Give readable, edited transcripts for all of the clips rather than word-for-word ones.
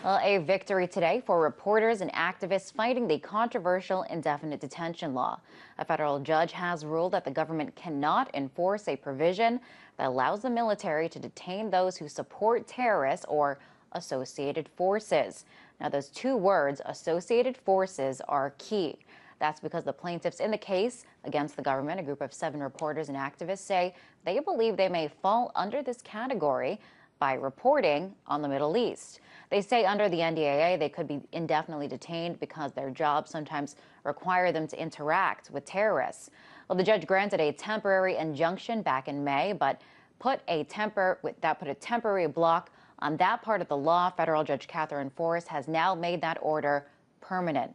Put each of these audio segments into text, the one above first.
Well, a victory today for reporters and activists fighting the controversial indefinite detention law. A federal judge has ruled that the government cannot enforce a provision that allows the military to detain those who support terrorists or associated forces. Now, those two words, associated forces, are key. That's because the plaintiffs in the case against the government, a group of 7 reporters and activists, say they believe they may fall under this category by reporting on the Middle East. They say under the NDAA, they could be indefinitely detained because their jobs sometimes require them to interact with terrorists. Well, the judge granted a temporary injunction back in May, but put a temporary block on that part of the law. Federal Judge Catherine Forrest has now made that order permanent.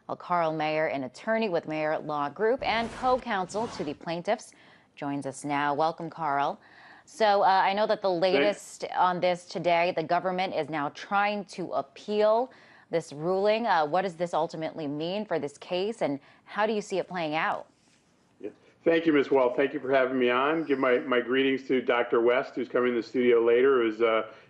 Well, Carl Mayer, an attorney with Mayer Law Group and co-counsel to the plaintiffs, joins us now. Welcome, Carl. So I know that the latest on this today, the government is now trying to appeal this ruling. What does this ultimately mean for this case, and how do you see it playing out? Yeah. Thank you, Ms. Wall. Thank you for having me on. Give my greetings to Dr. West, who's coming to the studio later.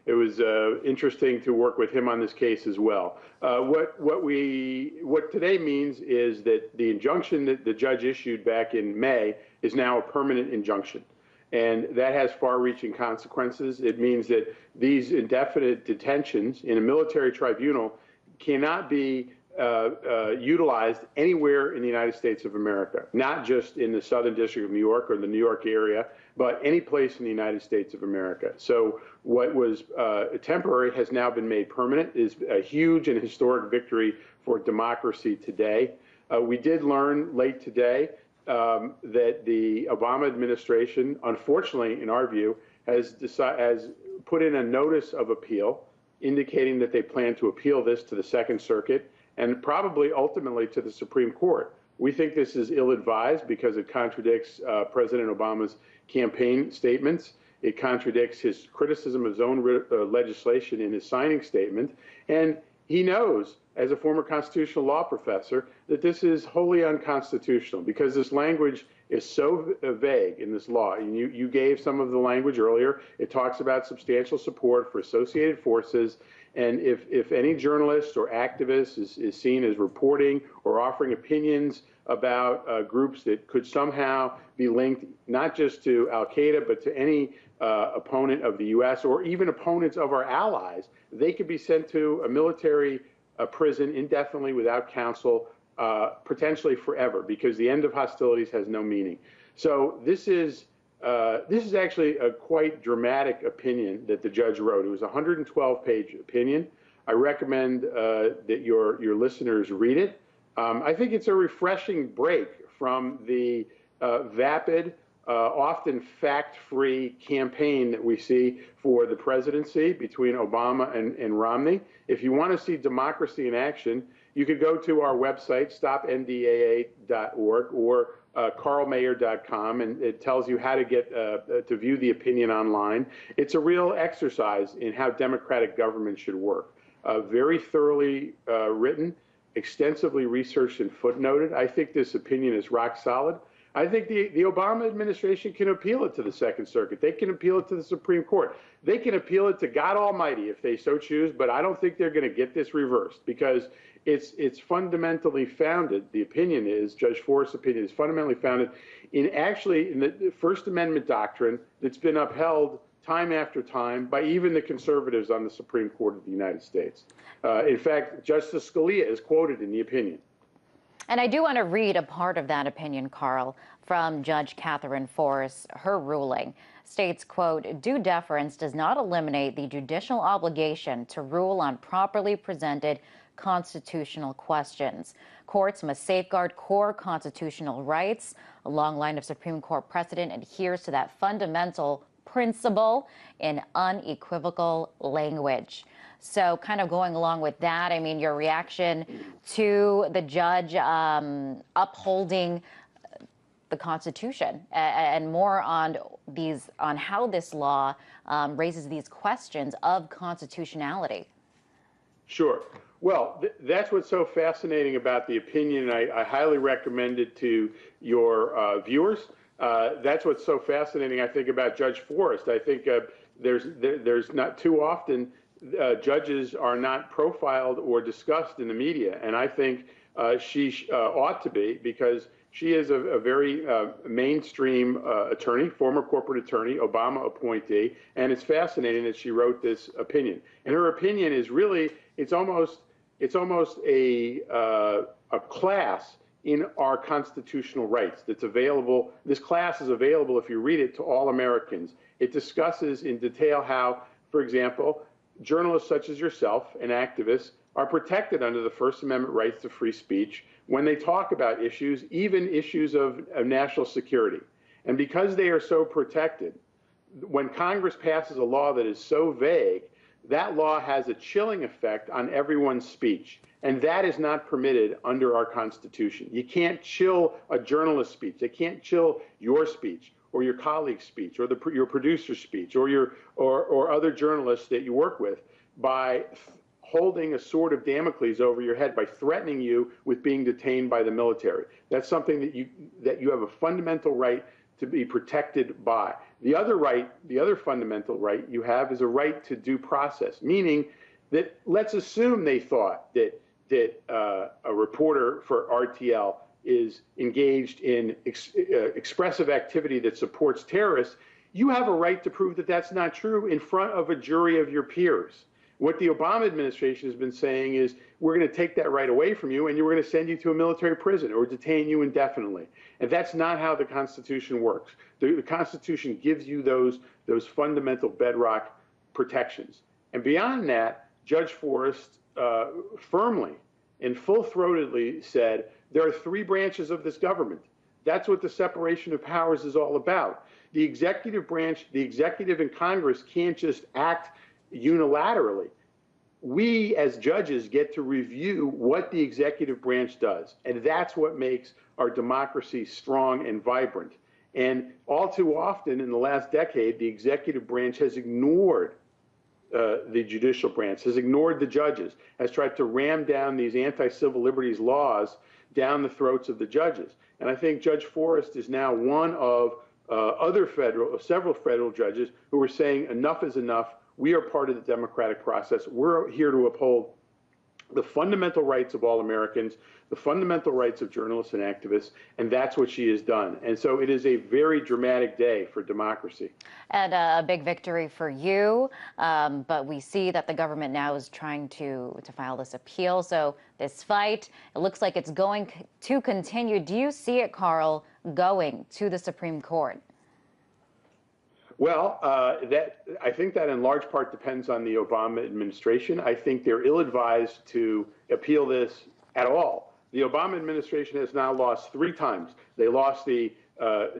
It was interesting to work with him on this case as well. What today means is that the injunction that the judge issued back in May is now a permanent injunction. And that has far-reaching consequences. It means that these indefinite detentions in a military tribunal cannot be utilized anywhere in the United States of America, not just in the Southern District of New York or the New York area, but any place in the United States of America. So what was temporary has now been made permanent. Is a huge and historic victory for democracy today. We did learn late today that the Obama administration, unfortunately, in our view, has put in a notice of appeal indicating that they plan to appeal this to the Second Circuit and probably ultimately to the Supreme Court. We think this is ill-advised because it contradicts President Obama's campaign statements. It contradicts his criticism of his own legislation in his signing statement. And he knows, as a former constitutional law professor, that this is wholly unconstitutional because this language is so vague in this law. And you gave some of the language earlier. It talks about substantial support for associated forces. And if any journalist or activist is seen as reporting or offering opinions about groups that could somehow be linked not just to al-Qaeda, but to any opponent of the U.S. or even opponents of our allies, they could be sent to a military prison indefinitely without counsel, potentially forever, because the end of hostilities has no meaning. So this is actually a quite dramatic opinion that the judge wrote. It was a 112-page opinion. I recommend that your listeners read it. I think it's a refreshing break from the vapid, often fact-free campaign that we see for the presidency between Obama and Romney. If you want to see democracy in action, you could go to our website, stopndaa.org, or carlmayer.com, and it tells you how to get to view the opinion online. It's a real exercise in how democratic government should work. Very thoroughly written, extensively researched and footnoted. I think this opinion is rock solid. I think the Obama administration can appeal it to the Second Circuit. They can appeal it to the Supreme Court. They can appeal it to God Almighty if they so choose, but I don't think they're going to get this reversed because it's fundamentally founded, the opinion is, Judge Forrest's opinion is fundamentally founded in the First Amendment doctrine that's been upheld time after time by even the conservatives on the Supreme Court of the United States. In fact, Justice Scalia is quoted in the opinion. And I do want to read a part of that opinion, Carl, from Judge Catherine Forrest. Her ruling states, quote, due deference does not eliminate the judicial obligation to rule on properly presented constitutional questions. Courts must safeguard core constitutional rights. A long line of Supreme Court precedent adheres to that fundamental principle in unequivocal language. So kind of going along with that, I mean, your reaction to the judge upholding the Constitution and more on how this law raises these questions of constitutionality. Sure. Well, that's what's so fascinating about the opinion. I highly recommend it to your viewers. That's what's so fascinating, I think, about Judge Forrest. I think there's not too often judges are not profiled or discussed in the media. And I think she ought to be, because she is a very mainstream attorney, former corporate attorney, Obama appointee, and it's fascinating that she wrote this opinion. And her opinion is really, it's almost a class in our constitutional rights that's available. This class is available, if you read it, to all Americans. It discusses in detail how, for example, journalists such as yourself and activists are protected under the First Amendment rights to free speech when they talk about issues, even issues of national security. And because they are so protected, when Congress passes a law that is so vague, that law has a chilling effect on everyone's speech. And that is not permitted under our Constitution. You can't chill a journalist's speech. They can't chill your speech or your colleague's speech or your producer's speech or other journalists that you work with by holding a sword of Damocles over your head, by threatening you with being detained by the military. That's something that you have a fundamental right to be protected by. The other fundamental right you have is a right to due process, meaning that let's assume they thought that a reporter for RTL is engaged in expressive activity that supports terrorists. You have a right to prove that that's not true in front of a jury of your peers. What the Obama administration has been saying is, we're going to take that right away from you, and we're going to send you to a military prison or detain you indefinitely. And that's not how the Constitution works. The Constitution gives you those fundamental bedrock protections. And beyond that, Judge Forrest firmly and full-throatedly said, there are three branches of this government. That's what the separation of powers is all about. The executive branch, the executive and Congress can't just act unilaterally. We as judges get to review what the executive branch does, and that's what makes our democracy strong and vibrant. And all too often in the last decade, the executive branch has ignored the judicial branch, has ignored the judges, has tried to ram down these anti-civil liberties laws down the throats of the judges. And I think Judge Forrest is now one of several federal judges who are saying enough is enough. We are part of the democratic process. We're here to uphold the fundamental rights of all Americans, the fundamental rights of journalists and activists, and that's what she has done. And so it is a very dramatic day for democracy. And a big victory for you, but we see that the government now is trying to file this appeal. So this fight, it looks like it's going to continue. Do you see it, Carl, going to the Supreme Court? Well, I think that in large part depends on the Obama administration. I think they're ill-advised to appeal this at all. The Obama administration has now lost 3 times. They lost the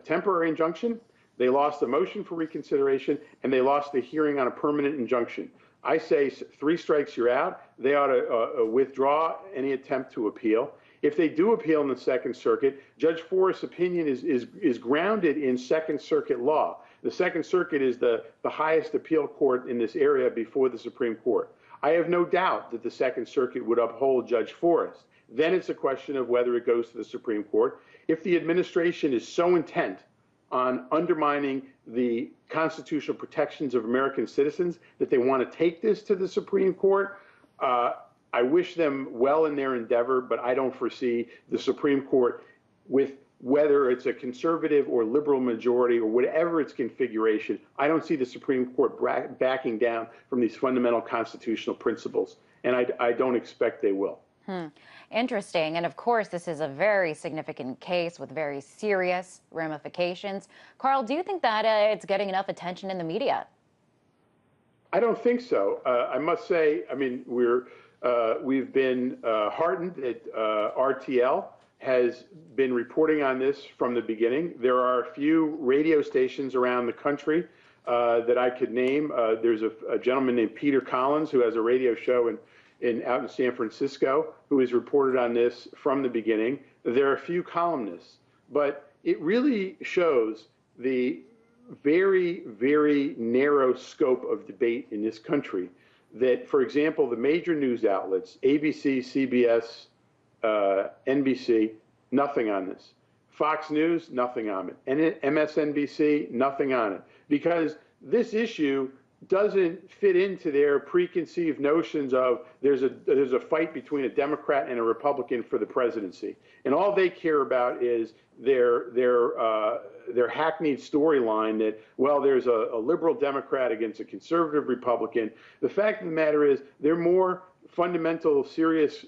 temporary injunction, they lost the motion for reconsideration, and they lost the hearing on a permanent injunction. I say 3 strikes, you're out. They ought to withdraw any attempt to appeal. If they do appeal in the Second Circuit, Judge Forrest's opinion is grounded in Second Circuit law. The Second Circuit is the highest appeal court in this area before the Supreme Court. I have no doubt that the Second Circuit would uphold Judge Forrest. Then it's a question of whether it goes to the Supreme Court. If the administration is so intent on undermining the constitutional protections of American citizens that they want to take this to the Supreme Court, I wish them well in their endeavor, but I don't foresee the Supreme Court, with whether it's a conservative or liberal majority or whatever its configuration, I don't see the Supreme Court backing down from these fundamental constitutional principles, and I don't expect they will. Interesting. And of course, this is a very significant case with very serious ramifications. Carl, do you think that it's getting enough attention in the media? I don't think so. I must say, I mean, we've been heartened that RTL has been reporting on this from the beginning. There are a few radio stations around the country that I could name. There's a gentleman named Peter Collins who has a radio show out in San Francisco who has reported on this from the beginning. There are a few columnists, but it really shows the very, very narrow scope of debate in this country. That, for example, the major news outlets, ABC, CBS, NBC, nothing on this. Fox News, nothing on it. And MSNBC, nothing on it. Because this issue doesn't fit into their preconceived notions of there's a fight between a Democrat and a Republican for the presidency, and all they care about is their hackneyed storyline that, well, there's a liberal Democrat against a conservative Republican. The fact of the matter is there are more fundamental, serious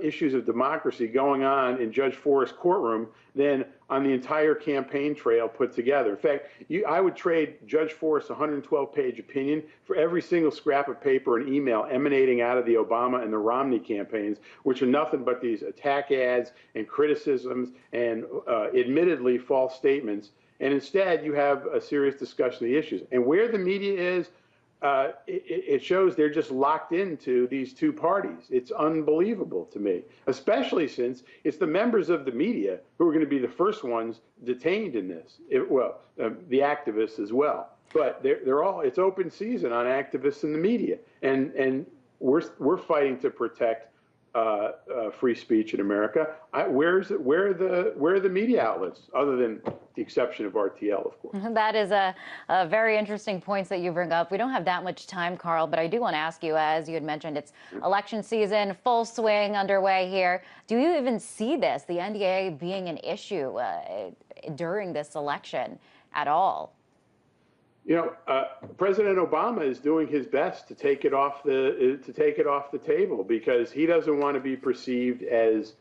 issues of democracy going on in Judge Forrest's courtroom than on the entire campaign trail put together. In fact, I would trade Judge Forrest's 112-page opinion for every single scrap of paper and email emanating out of the Obama and the Romney campaigns, which are nothing but these attack ads and criticisms and admittedly false statements. And instead, you have a serious discussion of the issues. And where the media is, it shows they're just locked into these two parties. It's unbelievable to me, especially since it's the members of the media who are going to be the first ones detained in this. The activists as well. But they're all, it's open season on activists in the media. And we're fighting to protect free speech in America. Where are the media outlets, other than the exception of RTL, of course? That is a very interesting points that you bring up. We don't have that much time, Carl, but I do want to ask you, as you had mentioned, it's election season, full swing underway here. Do you even see this, the NDAA, being an issue during this election at all? You know, President Obama is doing his best to take it off the table because he doesn't want to be perceived as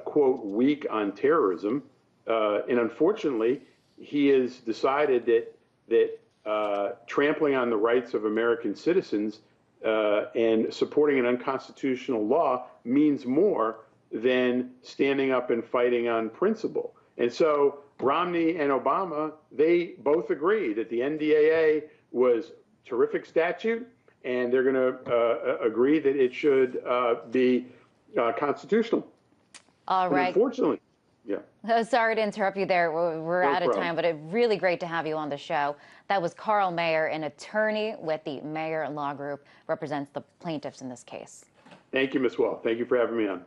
quote weak on terrorism, and unfortunately, he has decided that trampling on the rights of American citizens and supporting an unconstitutional law means more than standing up and fighting on principle. And so Romney and Obama, they both agree that the NDAA was a terrific statute, and they're going to agree that it should be constitutional. All right. And unfortunately, yeah. Sorry to interrupt you there. We're out of time, but it's really great to have you on the show. That was Carl Mayer, an attorney with the Mayer Law Group, represents the plaintiffs in this case. Thank you, Ms. Wall. Thank you for having me on.